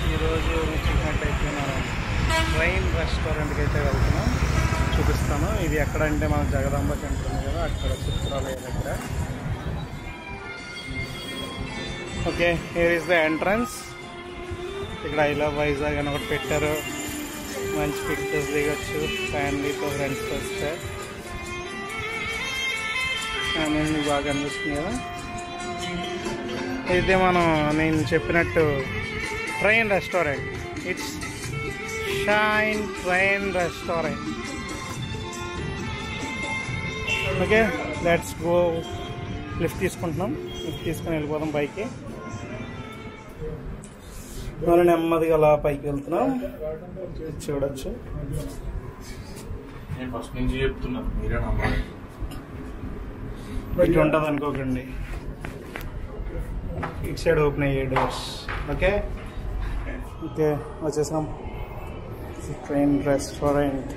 ఈరోజు చూసినట్టయితే మనం ట్రైన్ రెస్టారెంట్కి అయితే వెళ్తున్నాం, చూపిస్తాను. ఇది ఎక్కడంటే మన జగదాంబ సెంటర్ ఉంది కదా, అక్కడ చిత్రాలయ దగ్గర. Okay, here is the entrance. ఇక్కడ ఐ లవ్ వైజాగ్ అని ఒకటి పెట్టారు. మంచి పిక్చర్స్ దిగొచ్చు ఫ్యామిలీతో, ఫ్రెండ్స్తో వస్తే. మీకు బాగా అనిపిస్తుంది కదా. అయితే నేను చెప్పినట్టు train restaurant, it's shine train restaurant. Okay, let's go. Lift తీసుకుంటున్నాం, లిఫ్ట్ తీసుకుని వెళ్ళిపోదాం పైకి. మనం నెమ్మదిగా అలా పైకి వెళ్తున్నాం, చూడొచ్చు. నేను ఫస్ట్ నుంచి చెప్తున్నాను, మీరే నమ్మాలి. ఇటు ఉంటుంది అనుకోకండి, ఇటు సైడ్ ఓపెన్ అయ్యే డోర్స్. ఓకే ఓకే, వచ్చేసాం ట్రైన్ రెస్టారెంట్.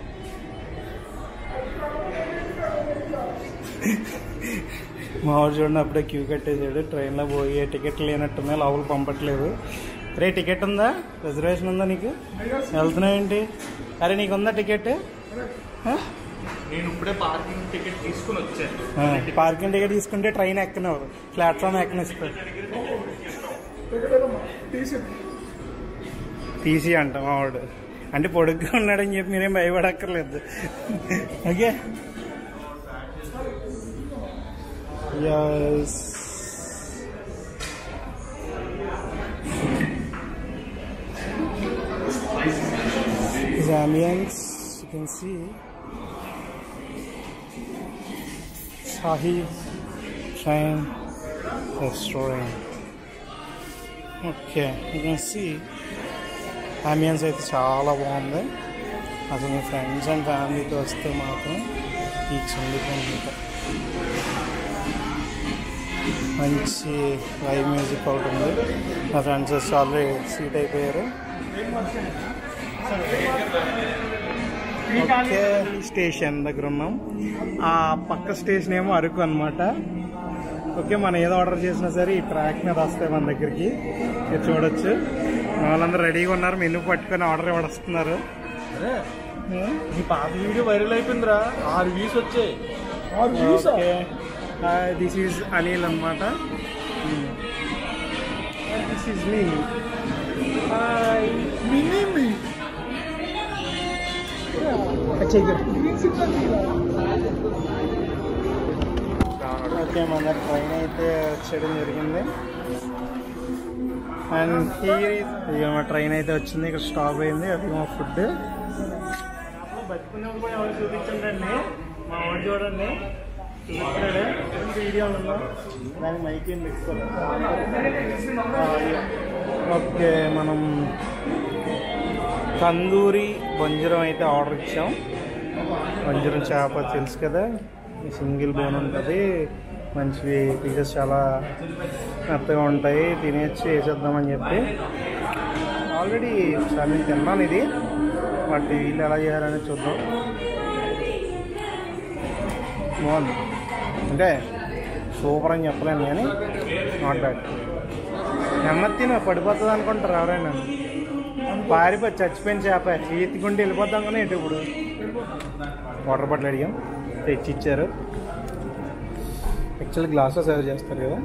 మా ఊరు చూడండి, అప్పుడే క్యూ కట్టేసాడు. ట్రైన్లో పోయి టికెట్ లేనట్టున్నాయి, లోపల పంపట్లేదు. రే, టికెట్ ఉందా? రిజర్వేషన్ ఉందా నీకు? వెళ్తున్నావేంటి? అరే, నీకు ఉందా టికెట్? నేను ఇప్పుడే పార్కింగ్ టికెట్ తీసుకుని వచ్చాను. పార్కింగ్ టికెట్ తీసుకుంటే ట్రైన్ ఎక్కనివ్వరు, ప్లాట్ఫామ్ ఎక్కనిస్తారు. టీసీ అంట మా వాడు. అంటే పొడుగ్గా ఉన్నాడని చెప్పి మీరేం భయపడక్కర్లేదు. Okay, yes. This ambience you can see. Shahi Train Restaurant. Okay, you can see ambience అయితే చాలా బాగుంది. అసలు మీ ఫ్రెండ్స్ అండ్ ఫ్యామిలీతో వస్తే మాత్రం పీక్స్ ఉండిపోయింది. మంచి లైవ్ మ్యూజిక్ ఒకటి ఉంది. మా ఫ్రెండ్స్ వచ్చి ఆల్రెడీ సీట్ అయిపోయారు. ఓకే, స్టేషన్ దగ్గర ఉన్నాం. ఆ పక్క స్టేషన్ ఏమో అరకు అనమాట. ఓకే, మనం ఏదో ఆర్డర్ చేసినా సరే ఈ ట్రాక్ మీద వస్తాయి మన దగ్గరికి. మీరు చూడొచ్చు, వాళ్ళందరూ రెడీగా ఉన్నారు, మెనూ పట్టుకొని ఆర్డర్ ఇవ్వడుస్తున్నారు. ఈ పాత వీడియో వైరల్ అయిపోయిందిరా, 6 వ్యూస్ వచ్చాయి. ఓకే, దిస్ ఈజ్ అనిల్ అనమాట. This is me. ఓకే, మన ట్రైన్ అయితే వచ్చేయడం జరిగింది. అండ్ ఇక మా ట్రైన్ అయితే వచ్చింది, ఇక్కడ స్టాప్ అయింది. అది మా ఫుడ్. బతుకున్నప్పుడు కూడా ఎవరు చూపించండి, మా వాడు చూడండి చూపిస్తున్నాడే వీడియోలో. దానికి మైక్ ఏం పెట్టుకోలేదు. ఓకే, మనం తందూరి బంజరం అయితే ఆర్డర్ ఇచ్చాం. బంజరం చేప తెలుసు కదా, సింగిల్ బోన్ ఉంటుంది. మంచివి పీసెస్ చాలా మెత్తగా ఉంటాయి, తినేసి వేసేద్దామని చెప్పి. ఆల్రెడీ ఒకసారి నేను తిన్నాను ఇది, బట్ వీళ్ళు ఎలా చేయాలని చూద్దాం. బాగుంది, అంటే సూపర్ అని చెప్పలేను కానీ నాట్ బ్యాడ్. నెమ్మది పడిపోతుంది అనుకుంటారు ఎవరైనా. పారిపోయి చచ్చిపోయిన చేప ఎత్తుకుంటే వెళ్ళిపోతాం కానీ ఇటు. ఇప్పుడు వాటర్ బాటిల్ అడిగాం, తెచ్చి ఇచ్చారు. యాక్చువల్లీ గ్లాస్లో సర్వ్ చేస్తారు కదా,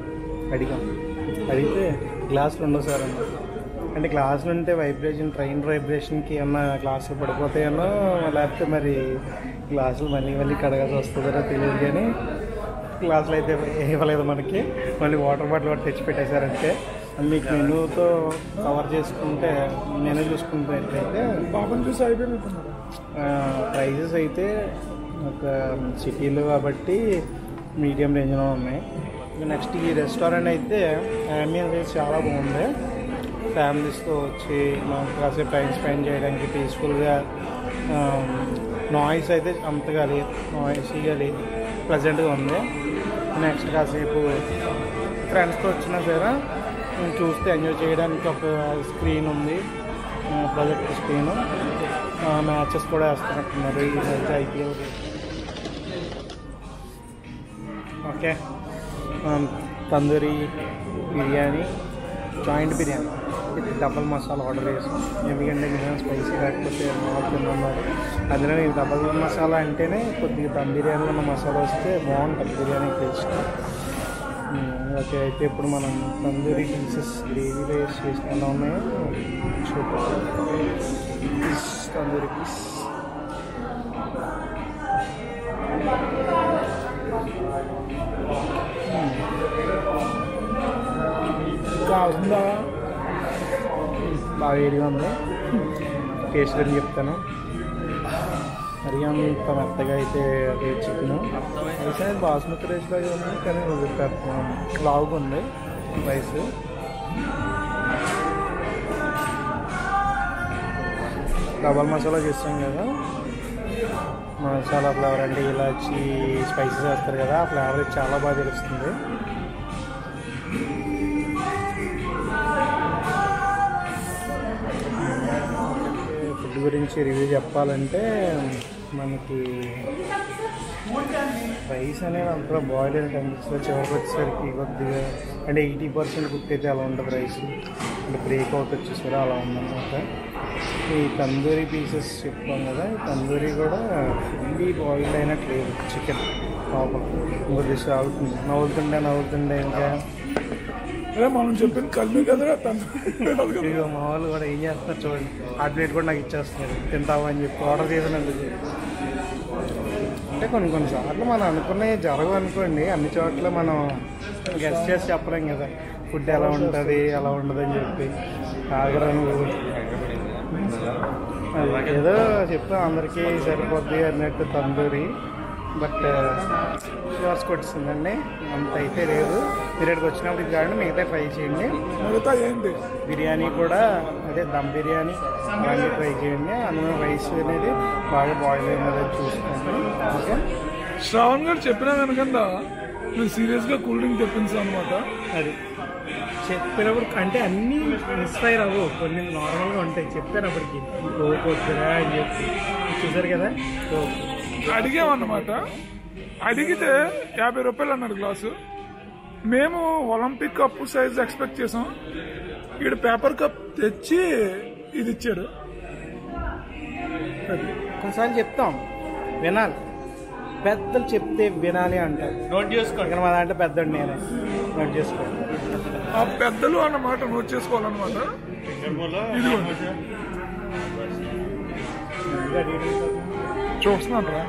అడిగితే గ్లాసులు ఉండవు సార్ అన్న. అంటే గ్లాసులు ఉంటే వైబ్రేషన్, ట్రైన్ వైబ్రేషన్కి ఏమన్నా గ్లాసులు పడిపోతాయన్నో, లేకపోతే మరి గ్లాసులు మళ్ళీ కడగాల్సి వస్తుందో తెలియదు. కానీ గ్లాసులు అయితే ఇవ్వలేదు మనకి. మళ్ళీ వాటర్ బాటిల్ కూడా తెచ్చి పెట్టేశారంటే. మీకు మెనూతో కవర్ చేసుకుంటే, మెనూ చూసుకుంటే పాపం చూసి అయిపోయినట్టున్నారు. ప్రైజెస్ అయితే ఒక సిటీలో కాబట్టి మీడియం రేంజ్లో ఉన్నాయి. నెక్స్ట్ ఈ రెస్టారెంట్ అయితే అంబియన్స్ అయితే చాలా బాగుంది. ఫ్యామిలీస్తో వచ్చి మనం కాసేపు టైం స్పెండ్ చేయడానికి పీస్ఫుల్గా. నాయిస్ అయితే అంతగా లేదు, నాయిస్గా లేదు, ప్లెజెంట్గా ఉంది. నెక్స్ట్ కాసేపు ఫ్రెండ్స్తో వచ్చినా సరే చూస్తే ఎంజాయ్ చేయడానికి ఒక స్క్రీన్ ఉంది, ప్రొజెక్టర్ స్క్రీను. మ్యాచెస్ కూడా వేస్తున్నట్టున్నారు ఈ మధ్య IPL. Okay, tandoori biryani, joint biryani, ఇది డబల్ మసాలా ఆర్డర్ చేసాం. ఎందుకంటే నేను స్పైసీ లేకపోతే తిన్నారు. అందులో నేను డబల్ మసాలా అంటేనే కొద్దిగా దమ్ బిర్యానీలో ఉన్న మసాలా వస్తే బాగుంటుంది బిర్యానీ టేస్ట్. ఓకే, అయితే ఇప్పుడు మనం తందూరి పీసెస్ గ్రేవీ వేసి చేసిన ఎలా ఉన్నాయో చూద్దాం. తందూరి పీస్ కాకుండా బాగా వేడిగా ఉంది. టేస్ట్ అని చెప్తాను. మరీ అంత మెత్తగా అయితే అదే చికెన్ రైస్ అనేది బాస్మతి రైస్ లాగా ఉంది, కానీ లావుగా ఉంది రైస్. డబల్ మసాలా చేస్తాం కదా, మసాలా ఫ్లేవర్ అంటే ఇలాచి స్పైసెస్ వేస్తారు కదా, ఆ ఫ్లేవర్ చాలా బాగా తెలుస్తుంది. ఫుడ్ గురించి రివ్యూ చెప్పాలంటే మనకి రైస్ అనేది అంతా బాయిల్ అయిన టెంపరేచర్ చివరికి వచ్చేసరికి కొద్దిగా అంటే 80% కుక్ అయితే అలా ఉంటుంది రైస్, అంటే బ్రేక్ అవుట్ వచ్చేసరి అలా ఉందన్నమాట. ఈ తందూరి పీసెస్ చెప్పాం కదా, ఈ తందూరి కూడా ఫుల్లీ బాయిల్డ్ అయినట్టు లేదు చికెన్ లోపల. ఇంకో దిశ అవుతుంది, నవ్వుతుండే ఇంకా మనం చెప్పిన కలిపి కదా. ఇక మా వాళ్ళు కూడా ఏం చేస్తున్నారు చూడండి, ఆ ప్లేట్ కూడా నాకు ఇచ్చేస్తున్నారు తింటావా అని చెప్పి ఆర్డర్ చేసినందుకు. అంటే కొన్ని సార్లు మనం అనుకున్నవి జరగవు అనుకోండి, అన్ని చోట్ల మనం గెస్ట్ చేసి చెప్పలేం కదా ఫుడ్ ఎలా ఉంటుంది ఎలా ఉండదు అని చెప్పి. ఆగ్రహం ఏదో చెప్తాం అందరికీ సరిపోద్ది అన్నట్టు తందూరి, బట్ వర్స్ కొట్టిస్తుందండి. అంత అయితే లేదు. మీరు ఇక్కడికి వచ్చినప్పుడు ఇది కాకుండా మిగతా ట్రై చేయండి. మిగతా ఏంటి బిర్యానీ కూడా అదే దమ్ బిర్యానీ అలాంటివి ట్రై చేయండి. అందులో రైస్ అనేది బాగా బాయిల్ అయినది చూసుకోండి. ఓకే, శ్రావణ్ గారు చెప్పినా కనుక నేను సీరియస్గా కూల్ డ్రింక్ తెప్పించాను అనమాట. అది చెప్పినప్పుడు అంటే అన్నీ ఇన్స్పైర్ అవ్వు, కొన్ని నార్మల్గా ఉంటాయి. చెప్పానప్పటికి ఓకొద్దురా అని చెప్పి చూసారు కదా. అడిగామన్నమాట, అడిగితే 50 రూపాయలు అన్నాడు గ్లాసు. మేము ఒలింపిక్ కప్ సైజ్ ఎక్స్పెక్ట్ చేసాం, ఈడ పేపర్ కప్ తెచ్చి ఇది ఇచ్చాడు. కొన్నిసార్లు చెప్తాం వినాలి, పెద్దలు చెప్తే వినాలి అంటారు. నోట్ చేసుకోండి, ఇక్కడ మా దాంట్లో పెద్దోడు నేనే. నోట్ చేసుకోండి, ఆ పెద్దలు అన్నమాట నోట్ చేసుకోవాలన్నమాట. ఇదిగోండి చూస్తున్నాను రా.